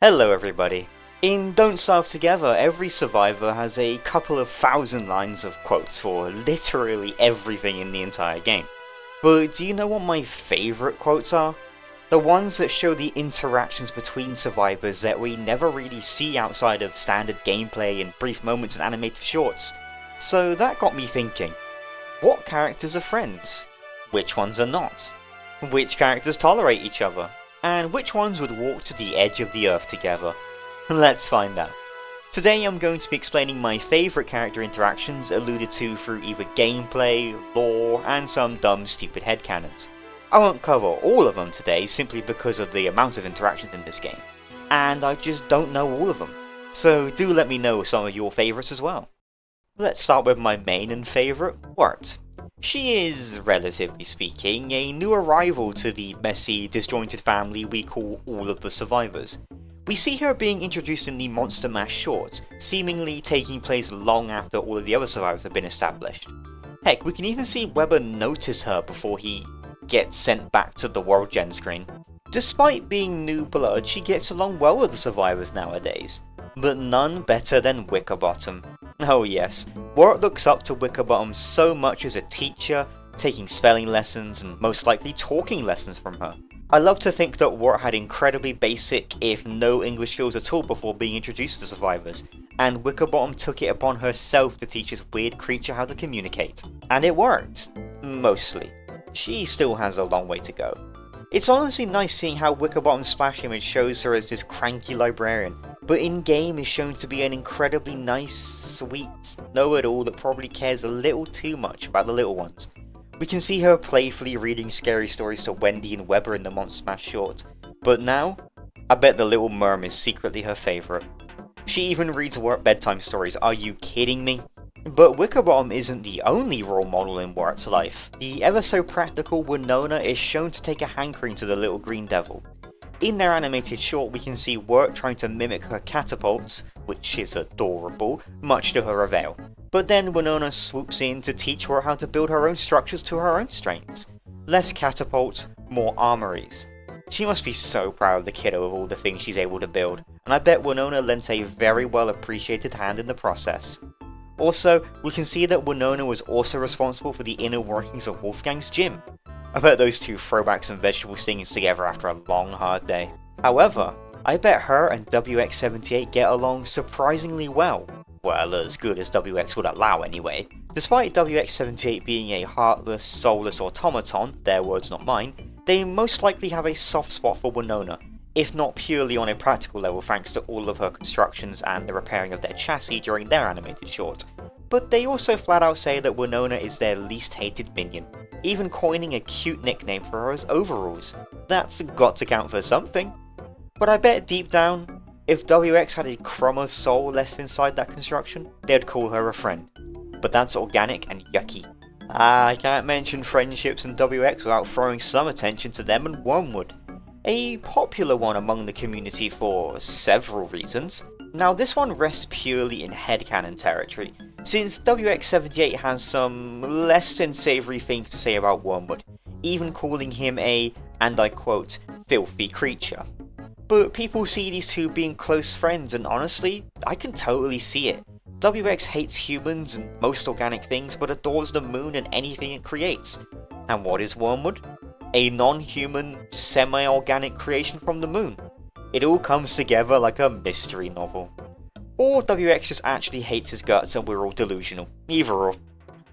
Hello everybody. In Don't Starve Together, every survivor has a couple of thousand lines of quotes for literally everything in the entire game. But do you know what my favourite quotes are? The ones that show the interactions between survivors that we never really see outside of standard gameplay and brief moments in animated shorts. So that got me thinking, what characters are friends? Which ones are not? Which characters tolerate each other? And which ones would walk to the edge of the earth together? Let's find out. Today I'm going to be explaining my favourite character interactions alluded to through either gameplay, lore, and some dumb stupid headcanons. I won't cover all of them today simply because of the amount of interactions in this game, and I just don't know all of them, so do let me know some of your favourites as well. Let's start with my main and favourite, Wurt. She is, relatively speaking, a new arrival to the messy, disjointed family we call all of the survivors. We see her being introduced in the Monster Mash short, seemingly taking place long after all of the other survivors have been established. Heck, we can even see Weber notice her before he gets sent back to the World Gen screen. Despite being new blood, she gets along well with the survivors nowadays, but none better than Wickerbottom. Oh yes, Wurt looks up to Wickerbottom so much as a teacher, taking spelling lessons and most likely talking lessons from her. I love to think that Wurt had incredibly basic, if no English skills at all before being introduced to survivors, and Wickerbottom took it upon herself to teach this weird creature how to communicate. And it worked. Mostly. She still has a long way to go. It's honestly nice seeing how Wickerbottom's splash image shows her as this cranky librarian, but in-game is shown to be an incredibly nice, sweet know-it-all that probably cares a little too much about the little ones. We can see her playfully reading scary stories to Wendy and Weber in the Monster Mash short, but now, I bet the Little Merm is secretly her favourite. She even reads Wurt bedtime stories, are you kidding me? But Wickerbottom isn't the only role model in Wurt's life. The ever so practical Winona is shown to take a hankering to the little green devil. In their animated short we can see Wurt trying to mimic her catapults, which is adorable, much to her avail. But then Winona swoops in to teach her how to build her own structures to her own strengths. Less catapults, more armories. She must be so proud of the kiddo of all the things she's able to build, and I bet Winona lent a very well appreciated hand in the process. Also, we can see that Winona was also responsible for the inner workings of Wolfgang's gym. I bet those two throw back some vegetable stingers together after a long hard day. However, I bet her and WX78 get along surprisingly well. Well, as good as WX would allow anyway. Despite WX78 being a heartless, soulless automaton, their words not mine, they most likely have a soft spot for Winona, if not purely on a practical level thanks to all of her constructions and the repairing of their chassis during their animated short. But they also flat out say that Winona is their least hated minion, even coining a cute nickname for her as Overalls. That's got to count for something. But I bet deep down, if WX had a crumb of soul left inside that construction, they'd call her a friend. But that's organic and yucky. I can't mention friendships in WX without throwing some attention to them and Wormwood. A popular one among the community for several reasons. Now this one rests purely in headcanon territory, since WX78 has some less than savoury things to say about Wormwood, even calling him a, and I quote, filthy creature. But people see these two being close friends, and honestly, I can totally see it. WX hates humans and most organic things, but adores the moon and anything it creates. And what is Wormwood? A non-human, semi-organic creation from the moon. It all comes together like a mystery novel. Or WX just actually hates his guts and we're all delusional. Either or.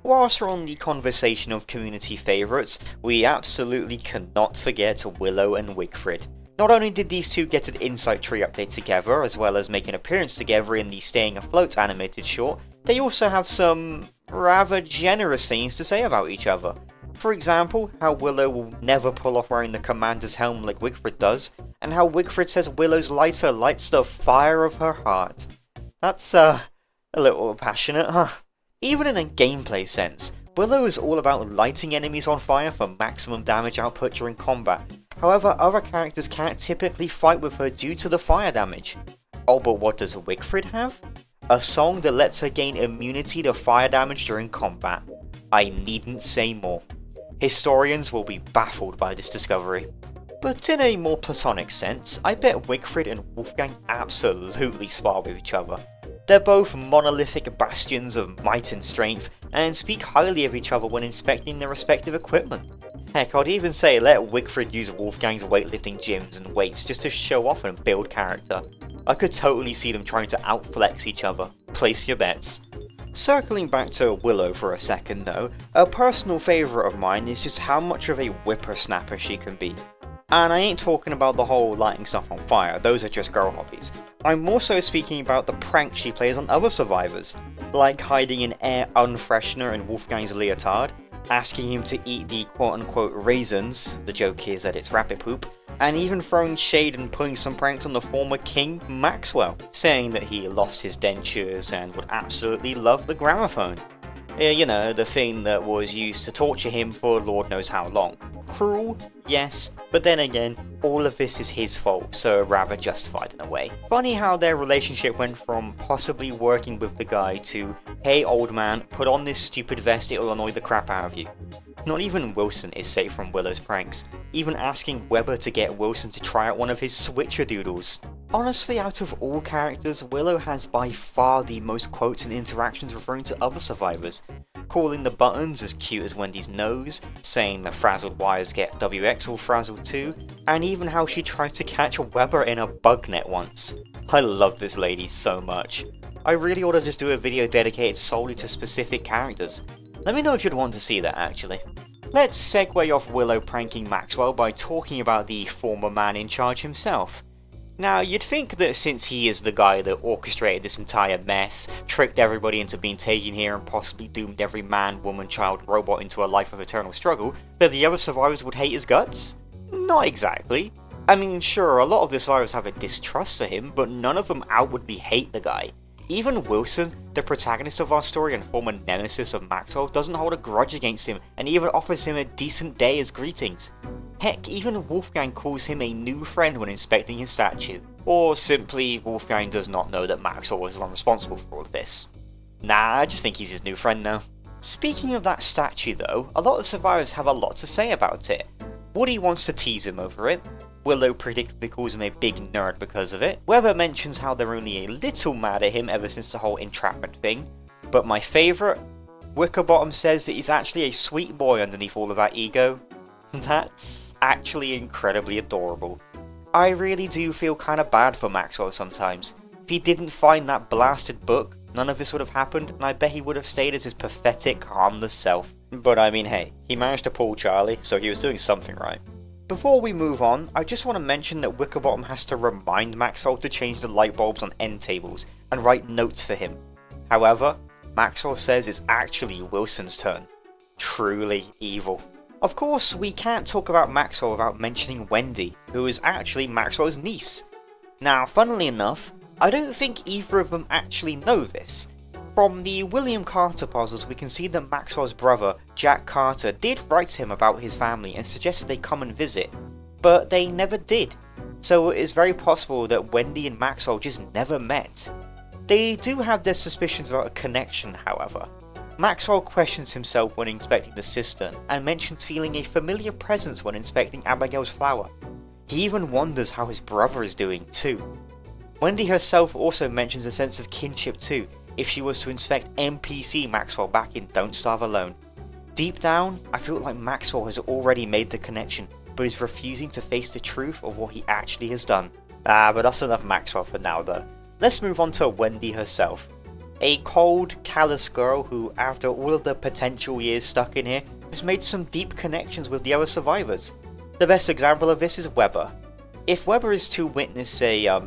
Whilst we're on the conversation of community favourites, we absolutely cannot forget Willow and Wigfrid. Not only did these two get an Insight Tree update together, as well as make an appearance together in the Staying Afloat animated short, they also have some rather generous things to say about each other. For example, how Willow will never pull off wearing the commander's helm like Wigfrid does, and how Wigfrid says Willow's lighter lights the fire of her heart. That's, a little passionate, huh? Even in a gameplay sense, Willow is all about lighting enemies on fire for maximum damage output during combat. However, other characters can't typically fight with her due to the fire damage. Oh, but what does Wigfrid have? A song that lets her gain immunity to fire damage during combat. I needn't say more. Historians will be baffled by this discovery. But in a more platonic sense, I bet Wigfrid and Wolfgang absolutely spar with each other. They're both monolithic bastions of might and strength, and speak highly of each other when inspecting their respective equipment. Heck, I'd even say let Wigfrid use Wolfgang's weightlifting gyms and weights just to show off and build character. I could totally see them trying to outflex each other. Place your bets. Circling back to Willow for a second though, a personal favourite of mine is just how much of a whippersnapper she can be. And I ain't talking about the whole lighting stuff on fire, those are just girl hobbies. I'm more so speaking about the pranks she plays on other survivors, like hiding an air unfreshener in Wolfgang's leotard, asking him to eat the quote-unquote raisins, the joke is that it's rabbit poop, and even throwing shade and pulling some pranks on the former king, Maxwell, saying that he lost his dentures and would absolutely love the gramophone. You know, the thing that was used to torture him for Lord knows how long. Cruel, yes, but then again, all of this is his fault, so rather justified in a way. Funny how their relationship went from possibly working with the guy to, hey old man, put on this stupid vest, it'll annoy the crap out of you. Not even Wilson is safe from Willow's pranks, even asking Weber to get Wilson to try out one of his switcherdoodles. Honestly, out of all characters, Willow has by far the most quotes and interactions referring to other survivors, calling the buttons as cute as Wendy's nose, saying the frazzled wires get WX all frazzled too, and even how she tried to catch Weber in a bug net once. I love this lady so much. I really ought to just do a video dedicated solely to specific characters. Let me know if you'd want to see that actually. Let's segue off Willow pranking Maxwell by talking about the former man in charge himself. Now, you'd think that since he is the guy that orchestrated this entire mess, tricked everybody into being taken here and possibly doomed every man, woman, child, and robot into a life of eternal struggle, that the other survivors would hate his guts? Not exactly. I mean, sure, a lot of the survivors have a distrust for him, but none of them outwardly hate the guy. Even Wilson, the protagonist of our story and former nemesis of Maxwell, doesn't hold a grudge against him and even offers him a decent day as greetings. Heck, even Wolfgang calls him a new friend when inspecting his statue. Or simply, Wolfgang does not know that Maxwell was the one responsible for all of this. Nah, I just think he's his new friend now. Speaking of that statue though, a lot of survivors have a lot to say about it. Woodie wants to tease him over it. Willow predictably calls him a big nerd because of it. Weber mentions how they're only a little mad at him ever since the whole entrapment thing. But my favourite, Wickerbottom says that he's actually a sweet boy underneath all of that ego. That's actually incredibly adorable. I really do feel kinda bad for Maxwell sometimes. If he didn't find that blasted book, none of this would have happened, and I bet he would have stayed as his pathetic, harmless self. But I mean hey, he managed to pull Charlie, so he was doing something right. Before we move on, I just want to mention that Wickerbottom has to remind Maxwell to change the light bulbs on end tables and write notes for him. However, Maxwell says it's actually Wilson's turn. Truly evil. Of course, we can't talk about Maxwell without mentioning Wendy, who is actually Maxwell's niece. Now, funnily enough, I don't think either of them actually know this. From the William Carter puzzles, we can see that Maxwell's brother, Jack Carter, did write to him about his family and suggested they come and visit, but they never did. So it is very possible that Wendy and Maxwell just never met. They do have their suspicions about a connection, however. Maxwell questions himself when inspecting the cistern, and mentions feeling a familiar presence when inspecting Abigail's flower. He even wonders how his brother is doing too. Wendy herself also mentions a sense of kinship too, if she was to inspect NPC Maxwell back in Don't Starve Alone. Deep down, I feel like Maxwell has already made the connection, but is refusing to face the truth of what he actually has done. But that's enough Maxwell for now though. Let's move on to Wendy herself. A cold, callous girl who, after all of the potential years stuck in here, has made some deep connections with the other survivors. The best example of this is Weber. If Weber is to witness a,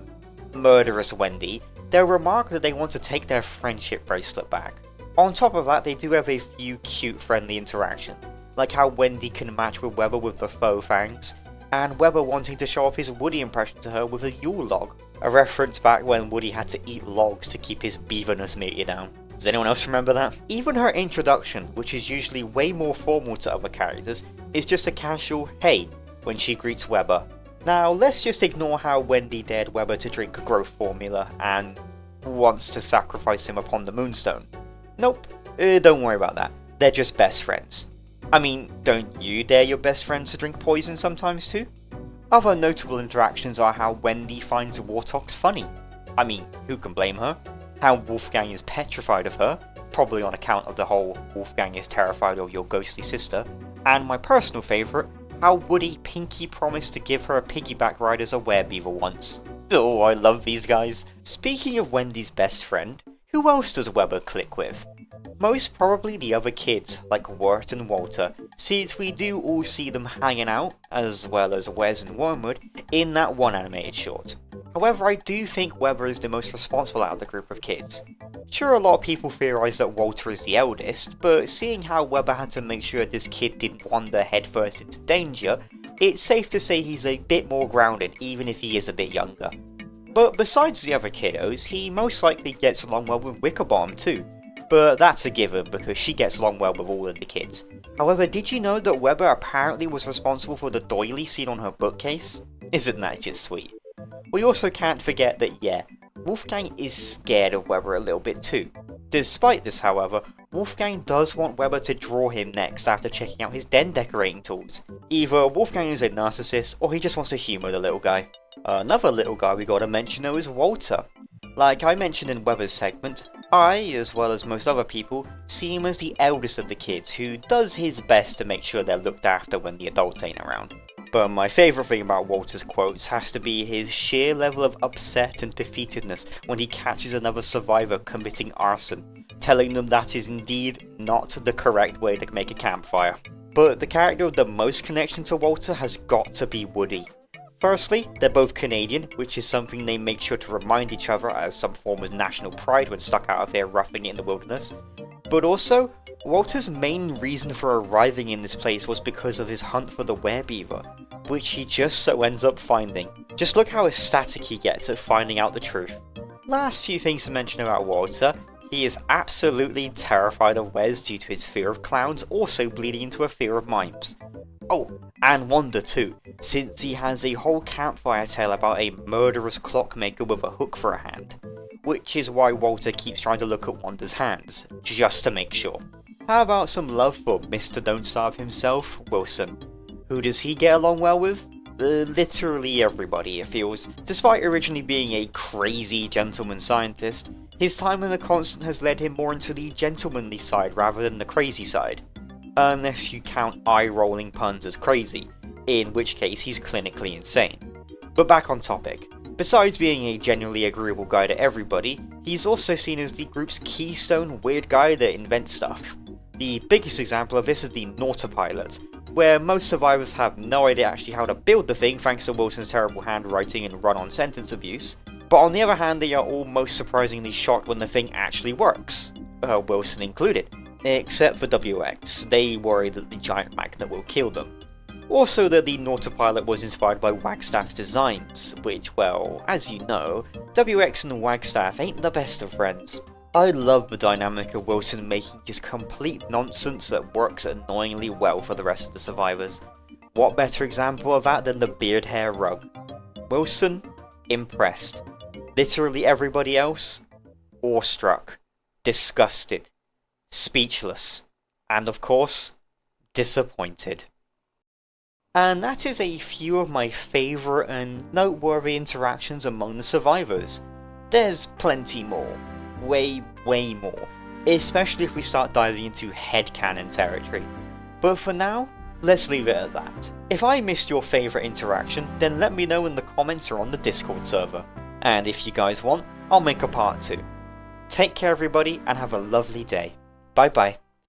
murderous Wendy, they'll remark that they want to take their friendship bracelet back. On top of that, they do have a few cute friendly interactions, like how Wendy can match with Weber with the faux fangs, and Weber wanting to show off his Woodie impression to her with a Yule log, a reference back when Woodie had to eat logs to keep his beaverness meter down. Does anyone else remember that? Even her introduction, which is usually way more formal to other characters, is just a casual hey when she greets Weber. Now let's just ignore how Wendy dared Weber to drink growth formula and wants to sacrifice him upon the moonstone. Nope, don't worry about that. They're just best friends. I mean, don't you dare your best friends to drink poison sometimes too? Other notable interactions are how Wendy finds Wartox funny. I mean, who can blame her? How Wolfgang is petrified of her, probably on account of the whole Wolfgang is terrified of your ghostly sister, and my personal favourite, how Woodie pinky promised to give her a piggyback ride as a werebeaver once. Oh, I love these guys. Speaking of Wendy's best friend, who else does Weber click with? Most probably the other kids, like Wurt and Walter, since we do all see them hanging out, as well as Wes and Wormwood, in that one animated short. However, I do think Weber is the most responsible out of the group of kids. Sure, a lot of people theorise that Walter is the eldest, but seeing how Weber had to make sure this kid didn't wander headfirst into danger, it's safe to say he's a bit more grounded even if he is a bit younger. But besides the other kiddos, he most likely gets along well with Wickerbottom too. But that's a given because she gets along well with all of the kids. However, did you know that Weber apparently was responsible for the doily seen on her bookcase? Isn't that just sweet? We also can't forget that yeah, Wolfgang is scared of Weber a little bit too. Despite this however, Wolfgang does want Weber to draw him next after checking out his den decorating tools. Either Wolfgang is a narcissist or he just wants to humour the little guy. Another little guy we gotta mention though is Walter. Like I mentioned in Weber's segment, I, as well as most other people, see him as the eldest of the kids who does his best to make sure they're looked after when the adults ain't around. But my favourite thing about Walter's quotes has to be his sheer level of upset and defeatedness when he catches another survivor committing arson, telling them that is indeed not the correct way to make a campfire. But the character with the most connection to Walter has got to be Woodie. Firstly, they're both Canadian, which is something they make sure to remind each other as some form of national pride when stuck out of here roughing it in the wilderness. But also, Walter's main reason for arriving in this place was because of his hunt for the werebeaver, which he just so ends up finding. Just look how ecstatic he gets at finding out the truth. Last few things to mention about Walter, he is absolutely terrified of Wes due to his fear of clowns, also bleeding into a fear of mimes. Oh, and Wanda too, since he has a whole campfire tale about a murderous clockmaker with a hook for a hand. Which is why Walter keeps trying to look at Wanda's hands, just to make sure. How about some love for Mr. Don't Starve himself, Wilson? Who does he get along well with? Literally everybody, it feels. Despite originally being a crazy gentleman scientist, his time in the Constant has led him more into the gentlemanly side rather than the crazy side. Unless you count eye-rolling puns as crazy, in which case he's clinically insane. But back on topic. Besides being a genuinely agreeable guy to everybody, he's also seen as the group's keystone weird guy that invents stuff. The biggest example of this is the Nautipilot, where most survivors have no idea actually how to build the thing thanks to Wilson's terrible handwriting and run-on sentence abuse, but on the other hand they are all most surprisingly shocked when the thing actually works, Wilson included. Except for WX, they worry that the giant magnet will kill them. Also that the Nautipilot was inspired by Wagstaff's designs, which, well, as you know, WX and Wagstaff ain't the best of friends. I love the dynamic of Wilson making just complete nonsense that works annoyingly well for the rest of the survivors. What better example of that than the beard hair rug? Wilson, impressed. Literally everybody else, awestruck, disgusted, speechless, and of course, disappointed. And that is a few of my favourite and noteworthy interactions among the survivors. There's plenty more. Way more. Especially if we start diving into headcanon territory. But for now, let's leave it at that. If I missed your favourite interaction, then let me know in the comments or on the Discord server. And if you guys want, I'll make a part 2. Take care everybody and have a lovely day. Bye bye.